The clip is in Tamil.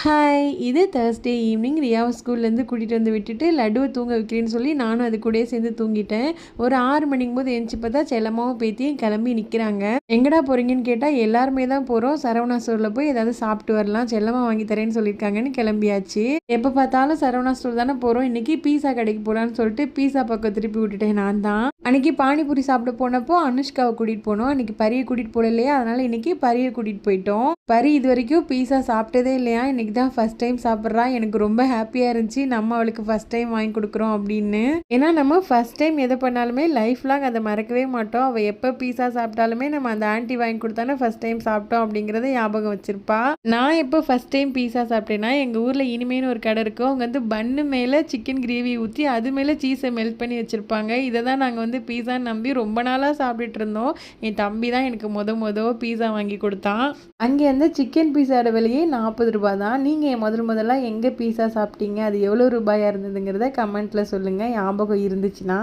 ஹாய், இது Thursday ஈவினிங் ரியாவை ஸ்கூல்லேருந்து கூட்டிகிட்டு வந்து விட்டுட்டு லட்டுவை தூங்க வைக்கிறேன்னு சொல்லி நானும் அது கூடயே சேர்ந்து தூங்கிட்டேன். ஒரு 6 மணிக்கும் போது எழுந்துச்சி பார்த்தா செல்லம்மாவும் பேத்தியும் கிளம்பி நிற்கிறாங்க. எங்கடா போகிறீங்கன்னு கேட்டால் எல்லாருமே தான் போகிறோம், சரவணா ஸ்டோரில் போய் ஏதாவது சாப்பிட்டு வரலாம், செல்லம்மா வாங்கி தரேன்னு சொல்லியிருக்காங்கன்னு கிளம்பியாச்சு. எப்போ பார்த்தாலும் சரவணா ஸ்டோர் தானே போகிறோம், இன்றைக்கி பீஸா கடைக்கு போகலான்னு சொல்லிட்டு பீஸா பக்கம் திருப்பி விட்டுட்டேன். நான் தான் அன்றைக்கி பானிபூரி சாப்பிட போனப்போ அனுஷ்காவை கூட்டிகிட்டு போனோம். அன்றைக்கி பரியை கூட்டிகிட்டு போகல இல்லையா, அதனால் இன்றைக்கி பரியை கூட்டிகிட்டு போயிட்டோம். பரி இது வரைக்கும் பீஸா சாப்பிட்டதே இல்லையா, இன்றைக்கி தான் ஃபஸ்ட் டைம் சாப்பிட்றா. எனக்கு ரொம்ப ஹாப்பியாக இருந்துச்சு, நம்ம அவளுக்கு ஃபஸ்ட் டைம் வாங்கி கொடுக்குறோம் அப்படின்னு. ஏன்னா நம்ம ஃபஸ்ட் டைம் எதை பண்ணாலுமே லைஃப் லாங் அதை மறக்கவே மாட்டோம். அவள் எப்போ பீஸா சாப்பிட்டாலுமே நம்ம அந்த ஆண்டி வாங்கி கொடுத்தானே ஃபஸ்ட் டைம் சாப்பிட்டோம் அப்படிங்கிறத ஞாபகம் வச்சிருப்பா. நான் எப்போ ஃபஸ்ட் டைம் பீஸா சாப்பிட்டேன்னா, எங்கள் ஊரில் இனிமேன்னு ஒரு கடை இருக்கும். அவங்க வந்து பன்னு மேலே சிக்கன் கிரேவி ஊற்றி அது மேலே சீஸை மெல்ட் பண்ணி வச்சுருப்பாங்க. இதை தான் நாங்கள் வந்து பீஸான்னு நம்பி ரொம்ப நாளாக சாப்பிட்டுட்டு இருந்தோம். என் தம்பி தான் எனக்கு முத பீஸா வாங்கி கொடுத்தான். அங்கே அந்த சிக்கன் பீஸாவோட விலையே 40 ரூபா தான். நீங்கள் முதல்ல எங்கே பீஸா சாப்பிட்டீங்க, அது எவ்வளோ ரூபாயாக இருந்ததுங்கிறத கமெண்ட்டில் சொல்லுங்கள், ஞாபகம் இருந்துச்சுன்னா.